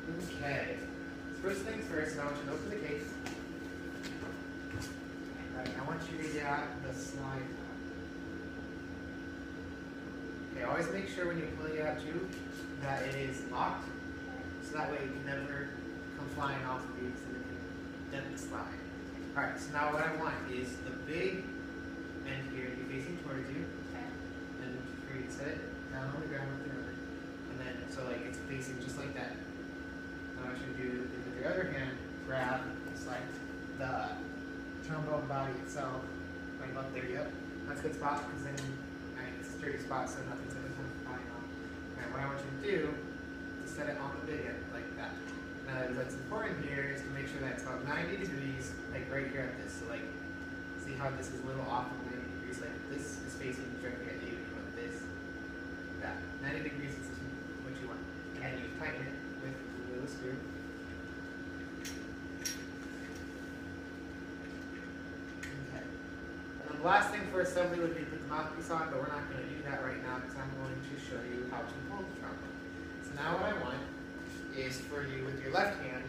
Okay. First things first, I want you to open the case. Alright, I want you to get the slide out. Okay, always make sure when you pull it out too that it is locked, so that way it can never come flying off of you because it can dent the slide. Alright, so now what I want is the big end here to be facing towards you. Okay. And for you to set it down on the ground with your other. And then, so like it's facing just like that. Now what you do is with your other hand, grab, slide the trombone body itself, right about there, yep. That's a good spot, because then it's a sturdy spot so nothing's going to come flying off. And what I want you to do is set it on the big end, like that. Now what's important here is to make sure that it's about 90 degrees, like right here at this. So like, see how this is a little off of 90 degrees, like this is facing directly at you, you want this, that. 90 degrees is what you want. And you tighten it with a little screw. The last thing for assembly would be to put the mouthpiece on, but we're not going to do that right now because I'm going to show you how to hold the trombone. So now what I want is for you with your left hand,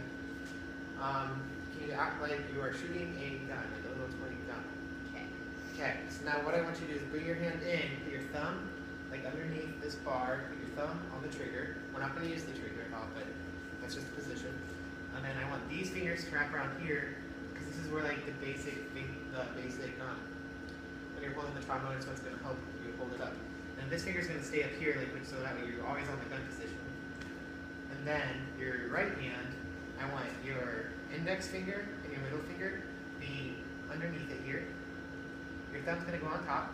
can you act like you are shooting a gun, like a little toy gun. Okay. Okay, so now what I want you to do is bring your hand in, put your thumb like underneath this bar, put your thumb on the trigger. We're not going to use the trigger at all, but that's just the position. And then I want these fingers to wrap around here because this is where like the basic when you're holding the trombone, so it's going to help you hold it up. And this finger is going to stay up here, like so that way you're always on the gun position. And then your right hand, I want your index finger and your middle finger be underneath it here. Your thumb's going to go on top,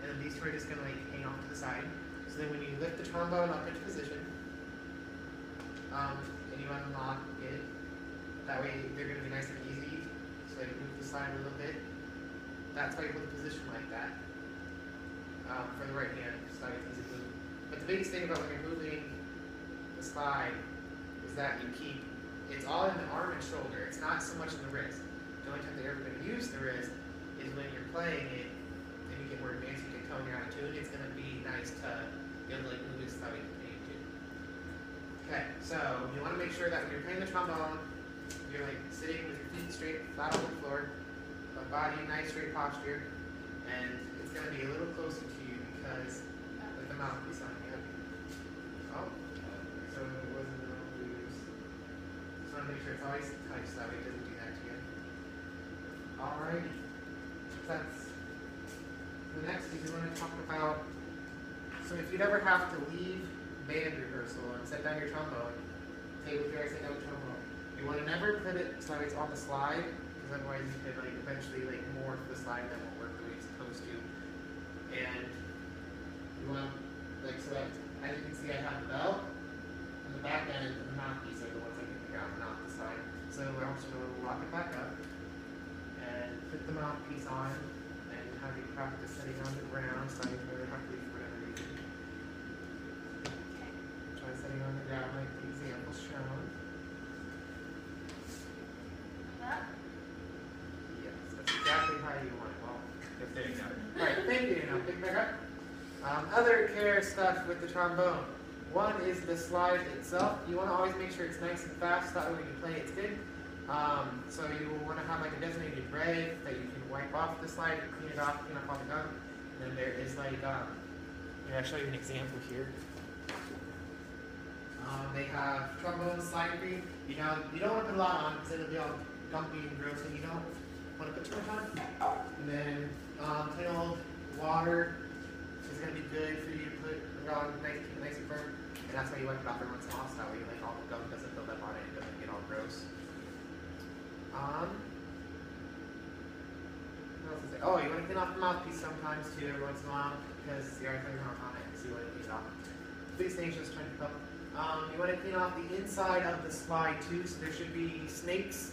and then these two are just going to like hang off to the side. So then when you lift the trombone up into position, and you unlock it, that way they're going to be nice and easy. So you move the slide a little bit. That's why you hold the position like that for the right hand, so that it's easy to move. But the biggest thing about when you're moving the slide is that you keep, it's all in the arm and shoulder. It's not so much in the wrist. The only time they're ever going to use the wrist is when you're playing it and you get more advanced, you can tone you're out of tune. It's going to be nice to be able to like move it so that way you can play it too. Okay, so you want to make sure that when you're playing the trombone, you're like sitting with your feet straight, flat on the floor. Body, nice straight posture, and it's going to be a little closer to you because with the mouthpiece on you. Oh, so it wasn't going to lose. Just want to make sure it's always tight so that way it doesn't do that to you. Alright, that's the next is we want to talk about. So if you'd ever have to leave band rehearsal and set down your trombone, say with your set down the trombone, you want to never put it so it's on the slide. Because otherwise you could like eventually like morph the slide that won't work the way it's supposed to. And you want like so that as you can see I have the bell and the back end and the mouthpiece are the ones that can pick out, not the side. So I want you to lock it back up and put the mouthpiece on and have you practice setting on the ground so you never have to leave for whatever reason. Try setting on the ground like the example shown. Exactly how you want it. Well, there you go. Alright, thank you. Now pick back up. Other care stuff with the trombone. One is the slide itself. You want to always make sure it's nice and fast, that way when you play it's good. So you will want to have like a designated rag that you can wipe off the slide, clean it off, clean up all the gum. And then there is like, here I'll show you an example here. They have trombone slide cream. You know, you don't want to put a lot on because it'll be all gumpy and gross, and you don't want to put too much on. And then plain old water is going to be good for you to put it on, keep it nice and firm. And that's why you wipe it off every once in a while, so that way like all the gum doesn't build up on it and doesn't get all gross. What else is there? Oh, you want to clean off the mouthpiece sometimes too, every once in a while, because the air cleaning off on it, so you want to clean it off. Please things just trying to help. You want to clean off the inside of the slide too, so there should be snakes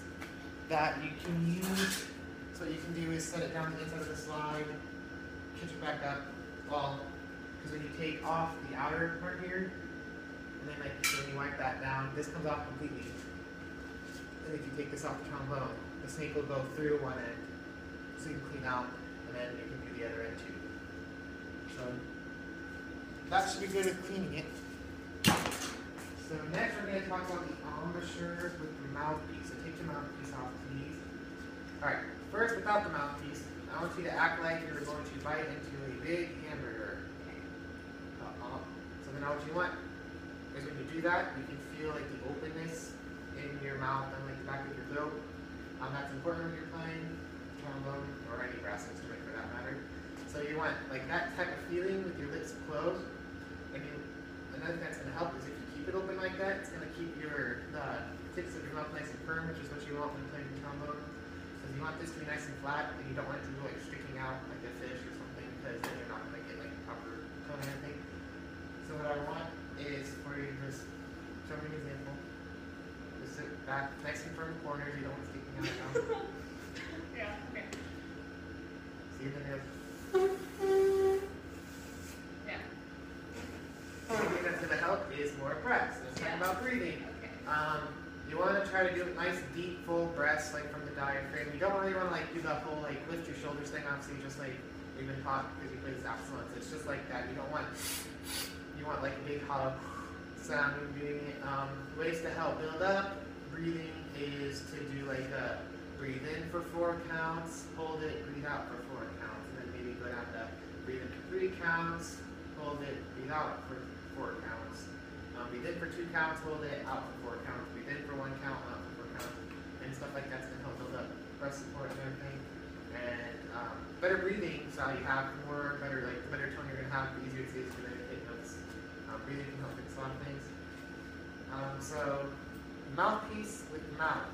that you can use. So what you can do is set it down the inside of the slide, catch it back up. Well, because when you take off the outer part here, and then like when you wipe that down, this comes off completely. And if you take this off the trombone, the snake will go through one end, so you can clean out, and then you can do the other end too. So that should be good at cleaning it. So next we're going to talk about the embouchure with the mouthpiece. So take your mouthpiece off, please. Alright, first without the mouthpiece, I want you to act like you're going to bite into a big hamburger. So then what you want is when you do that, you can feel like the openness in your mouth and like the back of your throat. That's important when you're playing trombone or any brass instrument for that matter. So you want like that type of feeling with your lips closed. And another thing that's going to help is if you keep it open like that, it's going to keep the tips of your mouth nice and firm, which is what you want when playing the trombone. Because you want this to be nice and flat, and you don't want it to go like sticking out like a fish or something, because then you're not going to get like the proper tone and everything. So what I want is for you to just show me an example. Just sit back nice and firm corners, you don't want it sticking out at all. Yeah, okay. See, then there's that's going to help is more breaths. Let's talk about breathing. Okay. You want to try to do nice, deep, full breaths, like from the diaphragm. You don't really want to like do the whole like lift your shoulders thing. Obviously, just like you've been taught because you play saxophone. So it's just like that. You don't want. You want like a big hollow sound when doing it. Ways to help build up breathing is to do like a breathe in for 4 counts, hold it, breathe out for 4 counts, and then maybe go down to breathe in for 3 counts, hold it, breathe out for 4 counts. Breathe in for 2 counts, hold it, out for 4 counts. Breathe in for 1 count, out for 4 counts. And stuff like that's going to help build up breath support and everything. And better breathing, so you have more, better, like the better tone you're going to have, the easier it is for them to take notes. Breathing can help fix a lot of things. So, mouthpiece with mouth.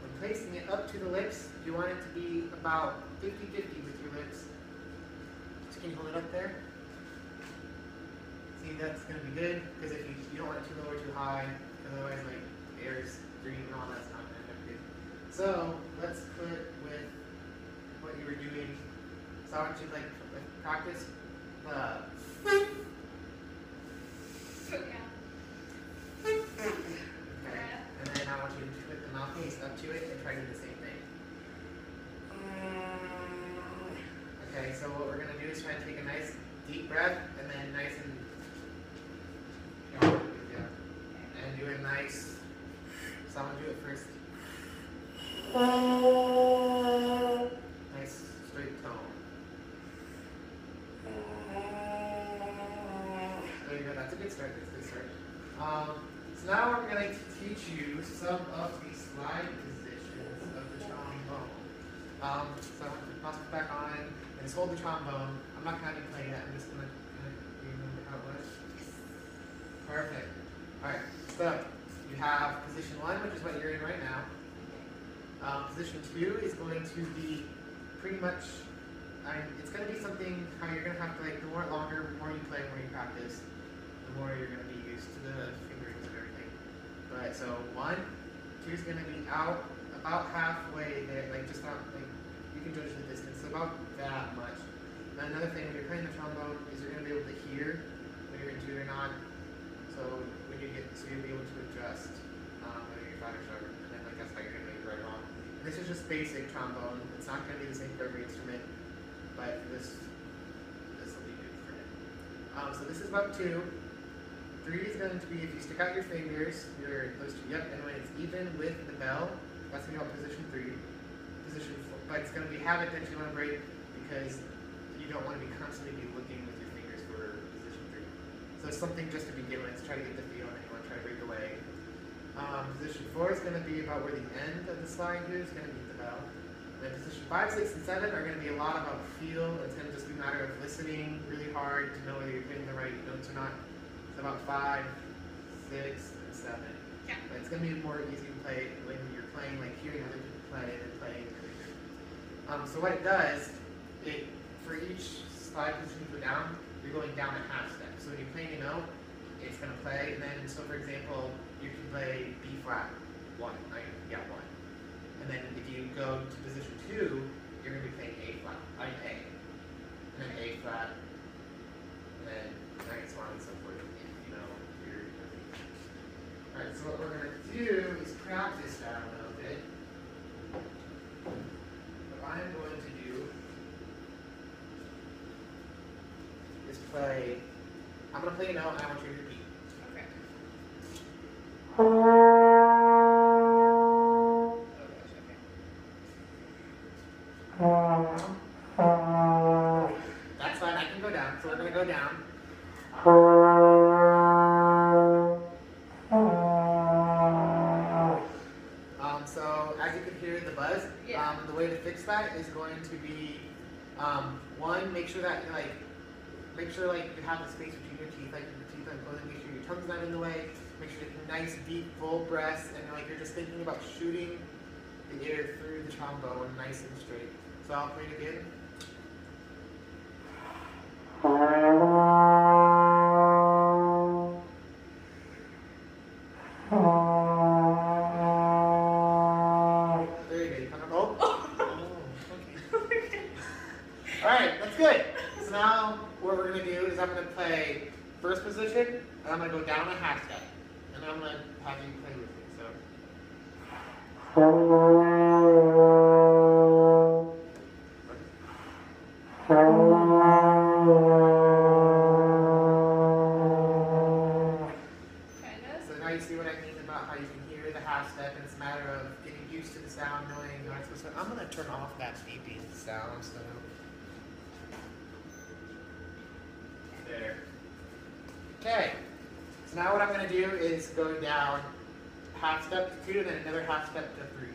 When placing it up to the lips, you want it to be about 50-50 with your lips. So can you hold it up there? See, that's going to be good, because if you don't want it too low or too high, because otherwise like air's green and all that's not going to end up good. So let's put with what you were doing. So I want you to like practice the okay. And then I want you to put the mouthpiece up to it and try to do the same thing. Okay, so what we're going to do is try to take a nice deep breath and then nice and and do a nice, so I'm going to do it first. Nice straight tone. There you go, that's a good start, that's a good start. So now we're going to teach you some of the slide positions of the trombone. So I'm going to toss it back on and just hold the trombone. I'm not going to be playing that, I'm just going to remember how it was. Perfect. Alright, so you have position 1, which is what you're in right now. Position 2 is going to be pretty much, it's going to be something how you're going to have to, like, the more longer, the more you play, the more you practice, the more you're going to be used to the fingerings and everything. But so 1, 2 is going to be out about halfway there, like just not, like, you can judge the distance, so about that much. And another thing, when you're playing the trombone, is you're going to be able to hear when you're into it or not. So when you get, so you'll be able to adjust whether you're fat or sharp, and then like that's how you're going to make it right or wrong. And this is just basic trombone. It's not going to be the same for every instrument, but this will be good for it. So this is about 2. 3 is going to be if you stick out your fingers, those 2, yep, and when it's even with the bell, that's going to be about position 3. Position 4, but it's going to be habit that you want to break because you don't want to be constantly looking with your fingers for position 3. So it's something just to begin with, to try to get the feel, and then you want to try to break away. Position 4 is going to be about where the end of the slide here is going to be the bell. And then position 5, 6, and 7 are going to be a lot about feel. It's going to just be a matter of listening really hard to know whether you're hitting the right notes or not. It's about 5, 6, and 7. Yeah. But it's going to be more easy to play when you're playing, like hearing other people play and then playing. So what it does, for each slide position you go down, you're going down a half step. So when you're playing a note, it's going to play, and then, so for example, you can play B flat, 1, right? Yeah, 1. And then if you go to position 2, you're going to be playing A flat, A. And then A flat, and then so on and so forth, you know, Alright, so what we're going to do is practice that a little bit. What I'm going to do is play, I'm going to play a note and I want you to repeat. Okay. the way to fix that is going to be, one, make sure that you have the space between your teeth, like your teeth are closing, make sure your tongue's not in the way, make sure you take nice, deep, full breaths, and like you're just thinking about shooting the air through the trombone nice and straight. So I'll play it again. There you go. You kind of, okay. Alright, that's good. So now what we're going to do is I'm going to play first position, and I'm going to go down a half step. And I'm going to have you play with me. So. So now you see what I mean about how you can hear the half step, and it's a matter of getting used to the sound, knowing you're not supposed to. I'm going to turn off that beeping sound. So. There. Okay. So now what I'm going to do is go down half step to 2, and then another half step to 3.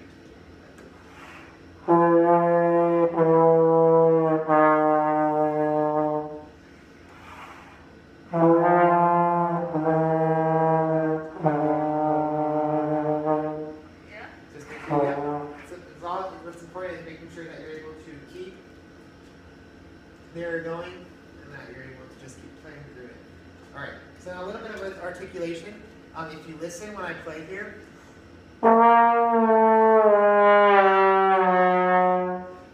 What's important is making sure that you're able to keep there going, and that you're able to just keep playing through it. Alright, so now a little bit with articulation. If you listen when I play here,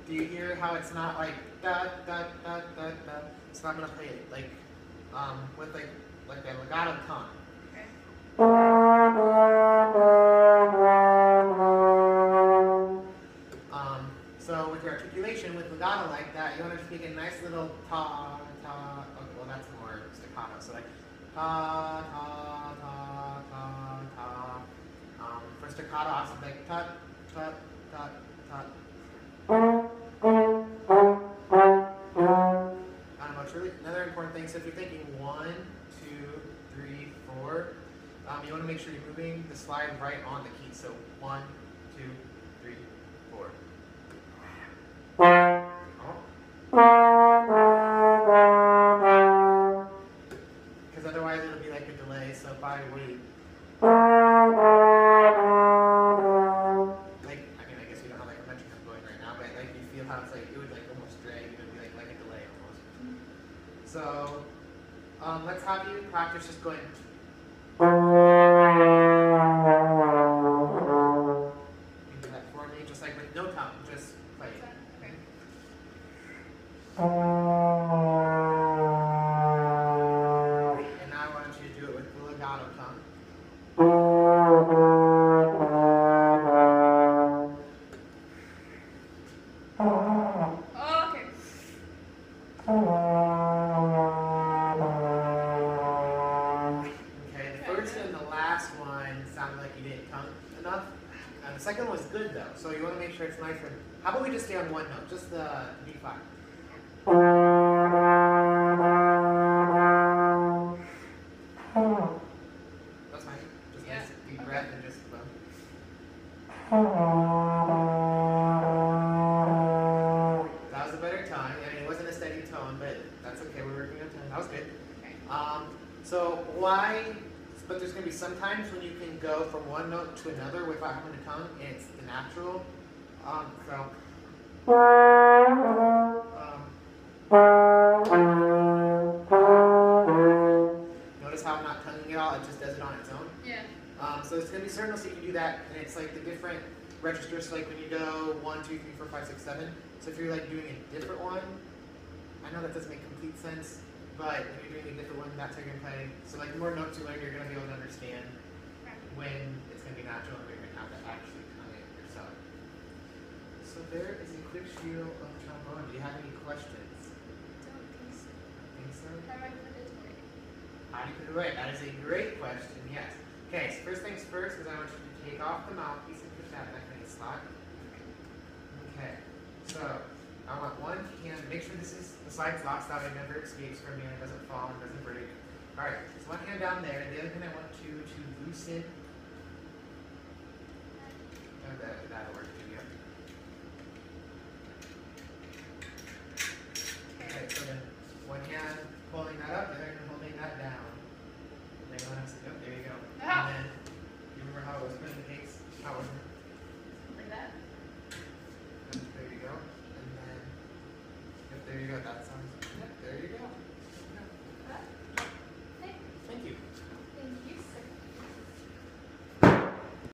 do you hear how it's not like da da da da da? So I'm gonna play it like with like a legato tongue. So with your articulation, with legato like that, you want to just make a nice little ta, ta, okay, well that's more staccato, so like ta, ta, ta, ta, ta. For staccato, also like tut, tut, tut, tut. It's really another important thing, so if you're thinking 1, 2, 3, 4, you want to make sure you're moving the slide right on the key, so 1, 2, 3, 4. Because otherwise it'll be like a delay, so if I wait. Like, I mean, I guess we don't have like a metronome going right now, but like you feel how it's like, it would like almost drag, it would be like a delay almost. So, let's have you practice just going. You do that for me, just like with no tongue, just play it. Okay. And now I want you to do it with the legato tongue. Okay. Okay, the first and the last one sounded like you didn't tongue enough. The second one was good though, so you want to make sure it's nice. And how about we just stay on one note, just the B flat. That's fine. Just nice deep breath and just flow. That was a better tone. I mean, it wasn't a steady tone, but that's okay. We're working on tone. That was good. So why? But there's going to be some times when you can go from one note to another without having a tongue, and it's the natural. Notice how I'm not tonguing it all, it just does it on its own. Yeah. So it's going to be certain notes that you can do that, and it's like the different registers, so like when you go 1, 2, 3, 4, 5, 6, 7. So if you're like doing a different one, I know that doesn't make complete sense, but if you're doing a different one, that's how you're going to play. So like the more notes you learn, you're going to be able to understand when it's going to be natural and when you're going to have to actually tongue it yourself. So there is a quick spiel of trombone. Do you have any questions? Don't think so. Think so? How do I put it away? How do you put it away? That is a great question, yes. Okay, so first things first is I want you to take off the mouthpiece and push that back in a slot. Okay, so I want one hand, make sure this is, the slide's locked so that it never escapes from you and it doesn't fall and doesn't break. Alright, so one hand down there, and the other hand I want you to loosen. That'll work.